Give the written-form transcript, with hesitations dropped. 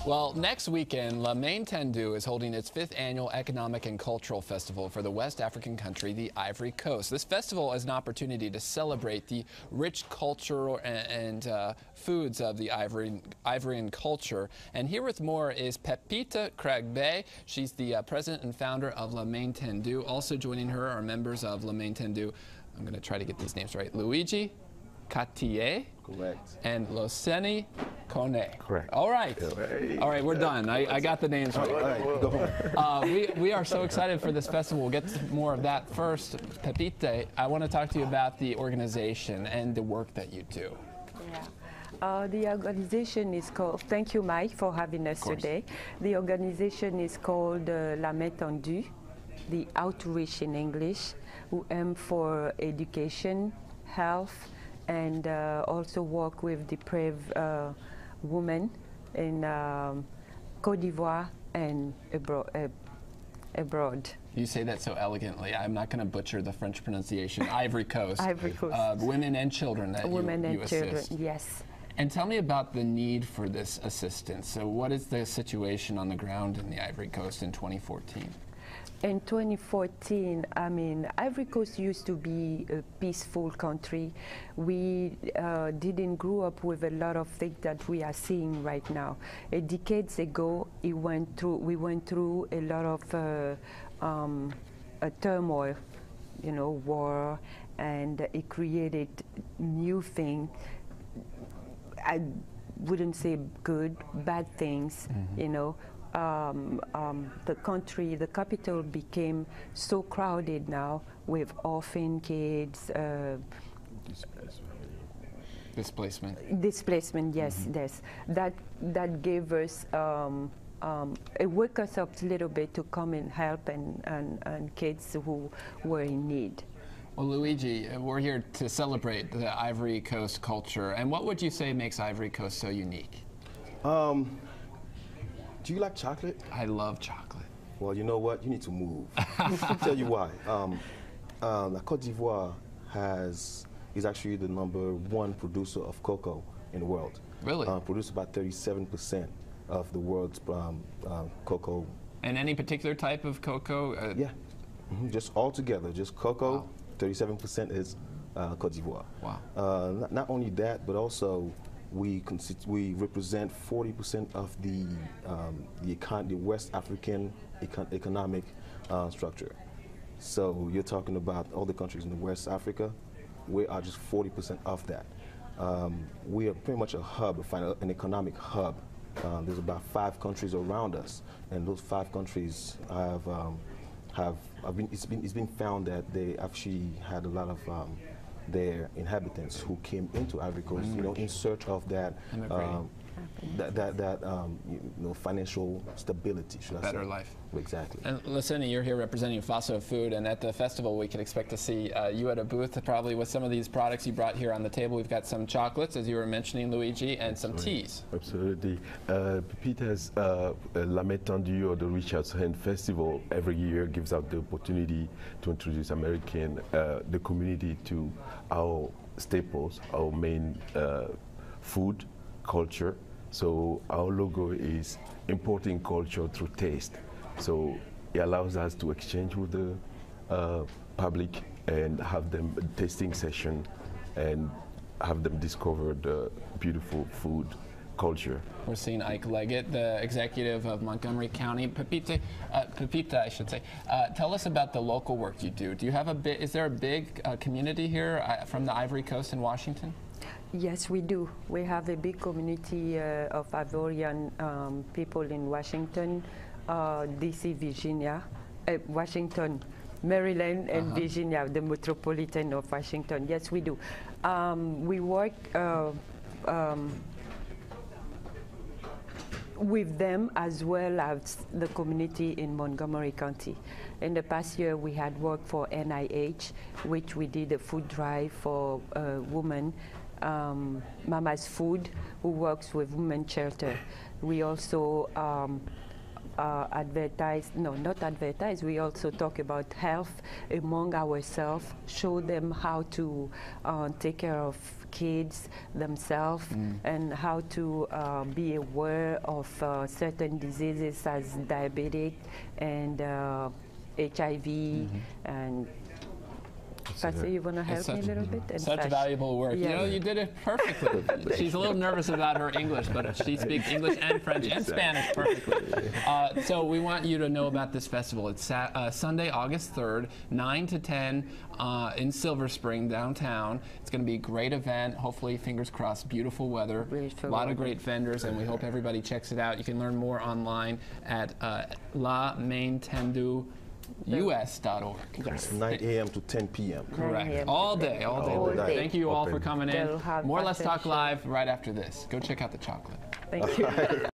Well, next weekend, La Main Tendue is holding its 5th annual Economic and Cultural Festival for the West African country, the Ivory Coast. This festival is an opportunity to celebrate the rich cultural and foods of the Ivorian culture. And here with more is Pepita Cragbe. She's the president and founder of La Main Tendue. Also joining her are members of La Main Tendue. I'm going to try to get these names right. Luigi Cartier. Correct. And Loseni Kone. Correct. All right. Hey. All right, we're done. I got the names right. All right, go home. We are so excited for this festival. We'll get to more of that first. Pepita, I want to talk to you about the organization and the work that you do. Yeah. The organization is called, thank you Mike for having us today. The organization is called La Main Tendue, the outreach in English, who aim for education, health, and also work with deprived women in Côte d'Ivoire and abroad. You say that so elegantly. I'm not going to butcher the French pronunciation. Ivory Coast. Ivory Coast. Women and children that you assist. Yes. And tell me about the need for this assistance. So what is the situation on the ground in the Ivory Coast in 2014? In 2014, I mean, Ivory Coast used to be a peaceful country. We didn't grow up with a lot of things that we are seeing right now. Decades ago, we went through a lot of turmoil, you know, war, and it created new things. I wouldn't say good, bad things, you know. The capital became so crowded now with orphan kids. Displacement, yes, yes. That gave us, it woke us up a little bit to come and help and kids who were in need. Well, Luigi, we're here to celebrate the Ivory Coast culture. And what would you say makes Ivory Coast so unique? Do you like chocolate? I love chocolate. Well, you know what? You need to move. I'll tell you why. La Côte d'Ivoire is actually the #1 producer of cocoa in the world. Really? Produces about 37% of the world's cocoa. And any particular type of cocoa? Yeah, just all together, just cocoa. Wow. 37% is Côte d'Ivoire. Wow. Not only that, but also we represent 40% of the West African economic structure. So you're talking about all the countries in the West Africa. We are just 40% of that. We are pretty much a hub, an economic hub. There's about 5 countries around us, and those 5 countries it's been found that they actually had a lot of their inhabitants who came into Ivory Coast, you know, in search of that, financial stability, should I say? Better life. Exactly. And Loseni, you're here representing Faso Food, and at the festival we can expect to see you at a booth probably with some of these products you brought here on the table. We've got some chocolates, as you were mentioning, Luigi, and some teas. Absolutely. Pepita's La Main Tendue, or the Reach Out Hand Festival, every year gives out the opportunity to introduce the community to our staples, our main food, culture. So our logo is importing culture through taste. So it allows us to exchange with the public and have them a tasting session and have them discover the beautiful food culture. We're seeing Ike Leggett, the executive of Montgomery County. Pepita, I should say. Tell us about the local work you do. Do you have is there a big community here from the Ivory Coast in Washington? Yes, we do. We have a big community of Ivorian people in Washington, DC, Virginia, Washington, Maryland, and Virginia, the metropolitan of Washington. Yes, we do. We work with them as well as the community in Montgomery County. In the past year, we had worked for NIH, which we did a food drive for women, Mama's Food, who works with women's shelter. We also we also talk about health among ourselves, show them how to take care of kids themselves and how to be aware of certain diseases as diabetic and HIV and Pastor, you want to help me a little bit? And Such valuable work. Yeah. You know, you did it perfectly. She's a little nervous about her English, but she speaks English and French and Spanish perfectly. So we want you to know about this festival. It's Sunday, August 3rd, 9 to 10 in Silver Spring, downtown. It's going to be a great event. Hopefully, fingers crossed, beautiful weather. A lot of great vendors, and we hope everybody checks it out. You can learn more online at lamaintendue.us.org. Yes. 9 a.m. to 10 p.m. Correct. All day, all day. All day. Thank you all for coming in. They'll have More Let's fashion Talk show. Live right after this. Go check out the chocolate. Thank you.